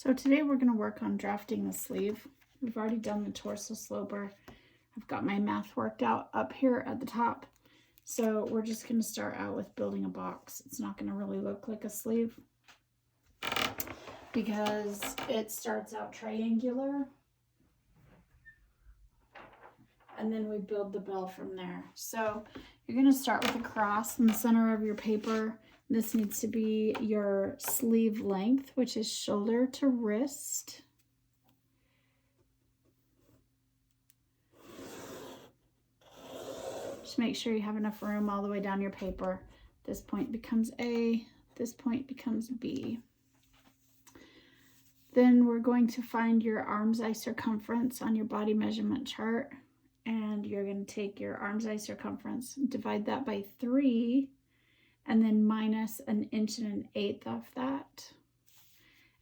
So today we're going to work on drafting the sleeve. We've already done the torso sloper. I've got my math worked out up here at the top. So we're just going to start out with building a box. It's not going to really look like a sleeve because it starts out triangular and then we build the bell from there. So you're going to start with a cross in the center of your paper. This needs to be your sleeve length, which is shoulder to wrist. Just make sure you have enough room all the way down your paper. This point becomes A, this point becomes B. Then we're going to find your arm's eye circumference on your body measurement chart. And you're going to take your arm's eye circumference, divide that by 3, and then minus 1 1/8 of that.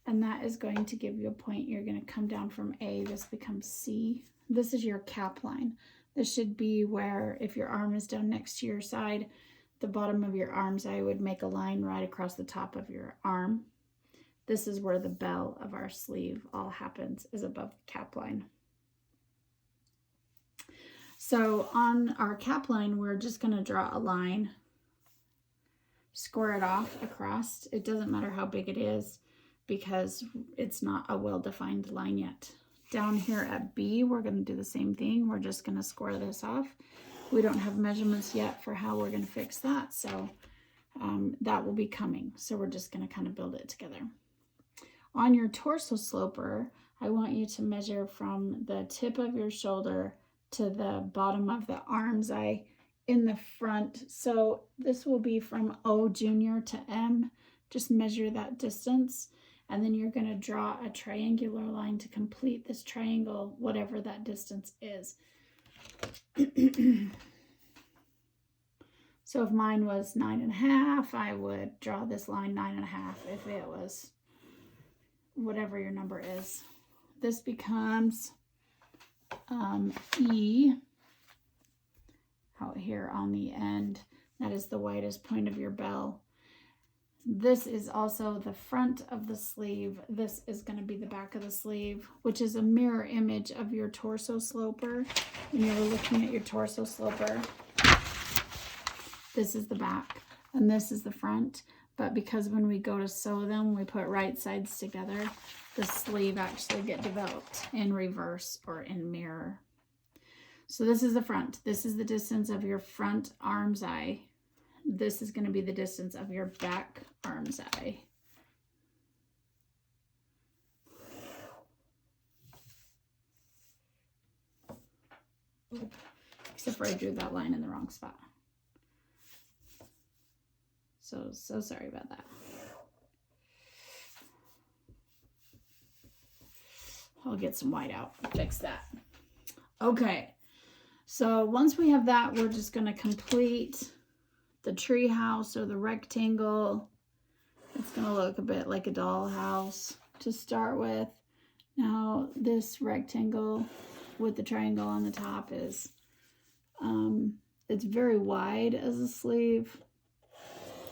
And that is going to give you a point. You're going to come down from A, this becomes C. This is your cap line. This should be where, if your arm is down next to your side, the bottom of your arm's eye would make a line right across the top of your arm. This is where the bell of our sleeve all happens, is above the cap line. So on our cap line, we're just going to draw a line, square it off across. It doesn't matter how big it is because it's not a well-defined line yet. Down here at B, we're going to do the same thing. We're just going to square this off. We don't have measurements yet for how we're going to fix that, so that will be coming. So we're just going to kind of build it together. On your torso sloper, I want you to measure from the tip of your shoulder to the bottom of the arm's eye in the front. So this will be from O junior to M. Just measure that distance, and then you're going to draw a triangular line to complete this triangle, whatever that distance is. So if mine was 9.5, I would draw this line 9.5. If it was whatever your number is, this becomes E out here on the end. That is the widest point of your bell. This is also the front of the sleeve. This is going to be the back of the sleeve, which is a mirror image of your torso sloper. When you're looking at your torso sloper, this is the back and this is the front. But because when we go to sew them, we put right sides together, the sleeve actually get developed in reverse or in mirror. So this is the front. This is the distance of your front arm's eye. This is going to be the distance of your back arm's eye. Except for I drew that line in the wrong spot. So sorry about that. I'll get some white out and fix that. Okay, so once we have that, we're just going to complete the tree house or the rectangle. It's going to look a bit like a dollhouse to start with. Now this rectangle with the triangle on the top is, it's very wide as a sleeve.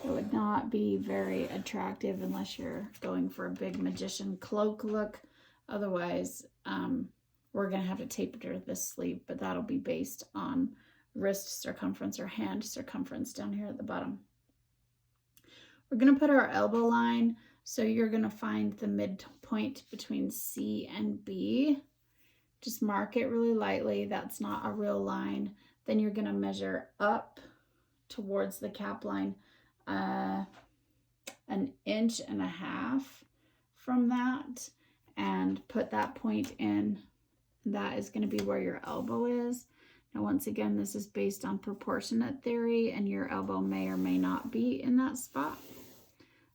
It would not be very attractive unless you're going for a big magician cloak look. Otherwise, we're going to have to taper this sleeve, but that'll be based on wrist circumference or hand circumference down here at the bottom. We're going to put our elbow line. So you're going to find the midpoint between C and B. Just mark it really lightly. That's not a real line. Then you're going to measure up towards the cap line 1.5 inches from that and put that point in. That is going to be where your elbow is. Now once again, this is based on proportionate theory and your elbow may or may not be in that spot.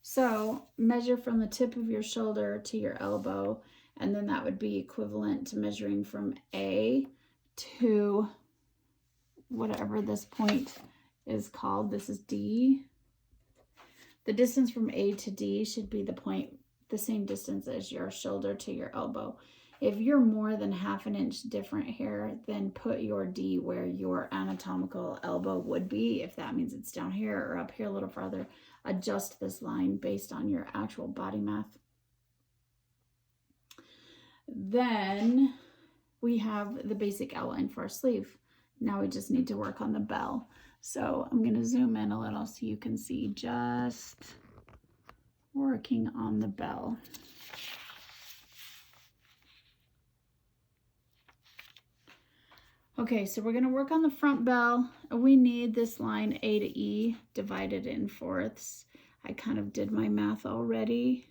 So measure from the tip of your shoulder to your elbow, and then that would be equivalent to measuring from A to whatever this point is called. This is D. The distance from A to D should be the point, the same distance as your shoulder to your elbow. If you're more than 1/2 inch different here, then put your D where your anatomical elbow would be. If that means it's down here or up here a little farther, adjust this line based on your actual body math. Then we have the basic outline for our sleeve. Now we just need to work on the bell. So I'm going to zoom in a little so you can see just working on the bell. Okay, so we're going to work on the front bell. We need this line A to E divided in fourths. I kind of did my math already.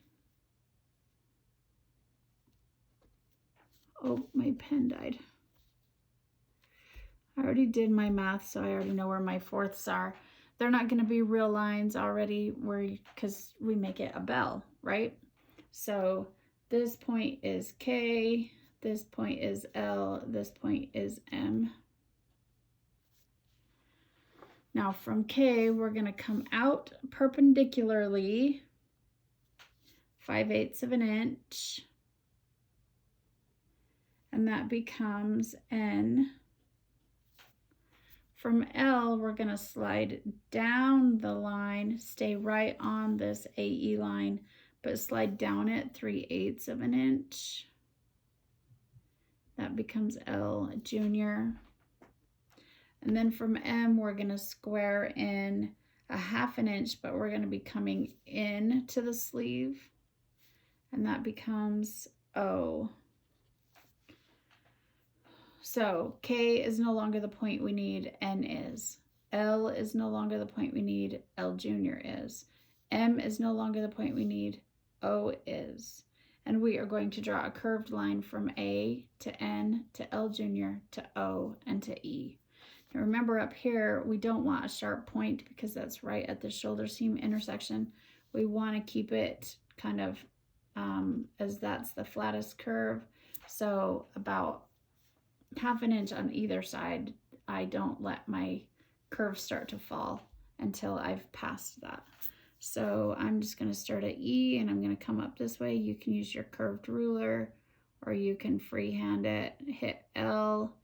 Oh, my pen died. I already did my math, so I already know where my fourths are. They're not going to be real lines already because we make it a bell, right? So this point is K, this point is L, this point is M. Now from K, we're going to come out perpendicularly 5/8 of an inch, and that becomes N. From L, we're going to slide down the line, stay right on this AE line, but slide down it 3/8 of an inch. That becomes L junior. And then from M, we're going to square in 1/2 inch, but we're going to be coming in to the sleeve, and that becomes O. So K is no longer the point we need, N is. L is no longer the point we need, L junior is. M is no longer the point we need, O is. And we are going to draw a curved line from A to N to L junior to O and to E. Now remember up here, we don't want a sharp point because that's right at the shoulder seam intersection. We want to keep it kind of as that's the flattest curve. So about 1/2 inch on either side. I don't let my curve start to fall until I've passed that. So I'm just going to start at E and I'm going to come up this way. You can use your curved ruler or you can freehand it. Hit L,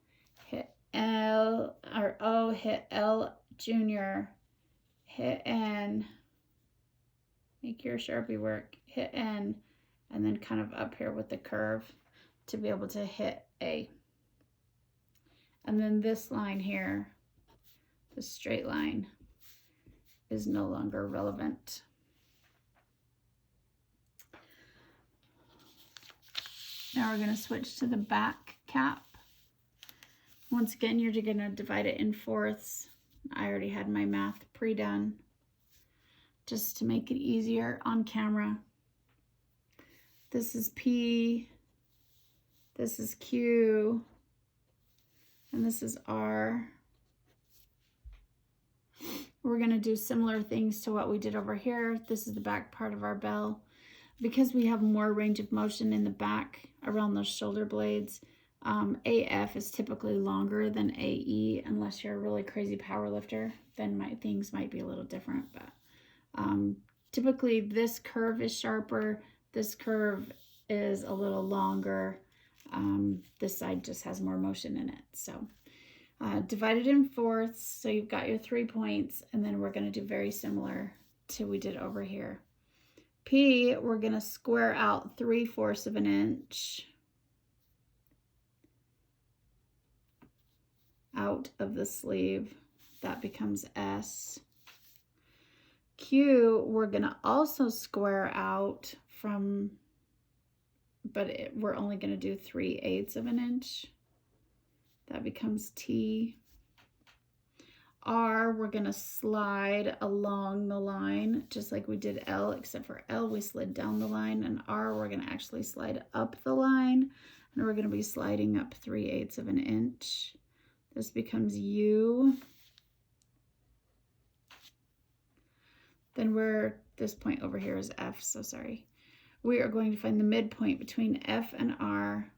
hit L, or O, hit L junior, hit N, make your Sharpie work, hit N, and then kind of up here with the curve to be able to hit A. And then this line here, the straight line, is no longer relevant. Now we're going to switch to the back cap. Once again, you're going to divide it in fourths. I already had my math pre-done just to make it easier on camera. This is P, this is Q, and this is R. We're going to do similar things to what we did over here. This is the back part of our bell. Because we have more range of motion in the back around those shoulder blades, AF is typically longer than AE unless you're a really crazy power lifter. Then things might be a little different. But typically this curve is sharper. This curve is a little longer. This side just has more motion in it. So divided in fourths, so you've got your 3 points, and then we're going to do very similar to we did over here. P, we're going to square out 3/4 of an inch out of the sleeve. That becomes S. Q, we're going to also square out from, but we're only going to do 3/8 of an inch. That becomes T. R, we're going to slide along the line, just like we did L, except for L, we slid down the line, and R, we're going to actually slide up the line, and we're going to be sliding up 3/8 of an inch. This becomes U. Then this point over here is F, so sorry. We are going to find the midpoint between F and R.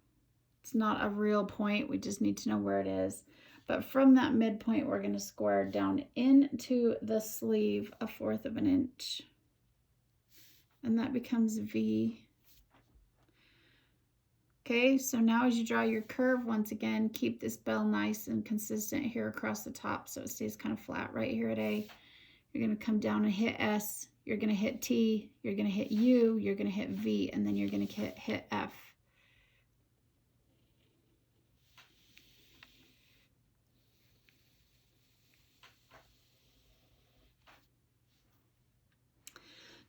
It's not a real point, we just need to know where it is. But from that midpoint, we're going to square down into the sleeve 1/4 of an inch. And that becomes V. Okay, so now as you draw your curve, once again, keep this bell nice and consistent here across the top so it stays kind of flat right here at A. You're going to come down and hit S. You're going to hit T. You're going to hit U. You're going to hit V. And then you're going to hit F.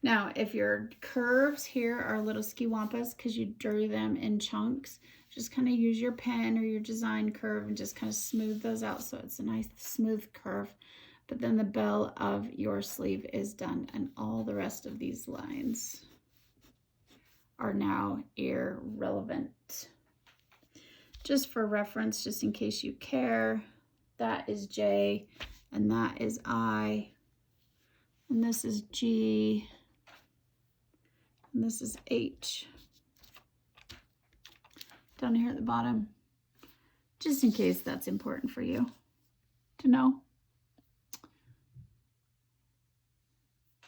Now, if your curves here are little skiwampas because you drew them in chunks, just kind of use your pen or your design curve and just kind of smooth those out so it's a nice smooth curve. But then the bell of your sleeve is done, and all the rest of these lines are now irrelevant. Just for reference, just in case you care, that is J, and that is I, and this is G, and this is H. Down here at the bottom, just in case that's important for you to know.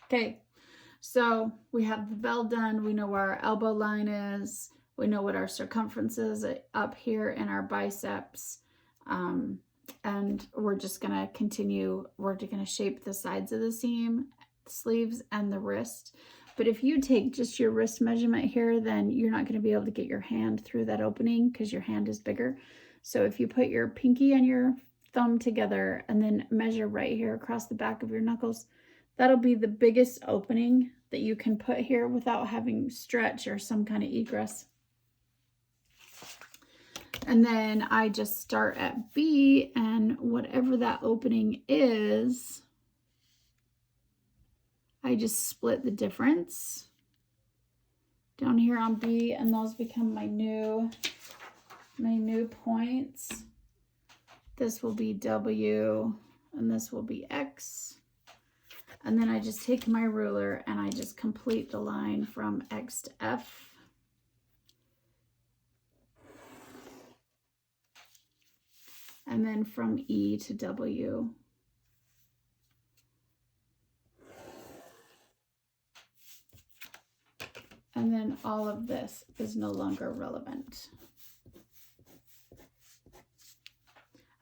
Okay, so we have the bell done. We know where our elbow line is. We know what our circumference is up here in our biceps. And we're just gonna continue. We're gonna shape the sides of the seam, the sleeves, and the wrist. But if you take just your wrist measurement here, then you're not gonna be able to get your hand through that opening because your hand is bigger. So if you put your pinky and your thumb together and then measure right here across the back of your knuckles, that'll be the biggest opening that you can put here without having stretch or some kind of egress. And then I just start at B, and whatever that opening is, I just split the difference down here on B, and those become my new points. This will be W, and this will be X. And then I just take my ruler and I just complete the line from X to F. And then from E to W. And then all of this is no longer relevant.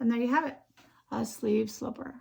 And there you have it, a sleeve slipper.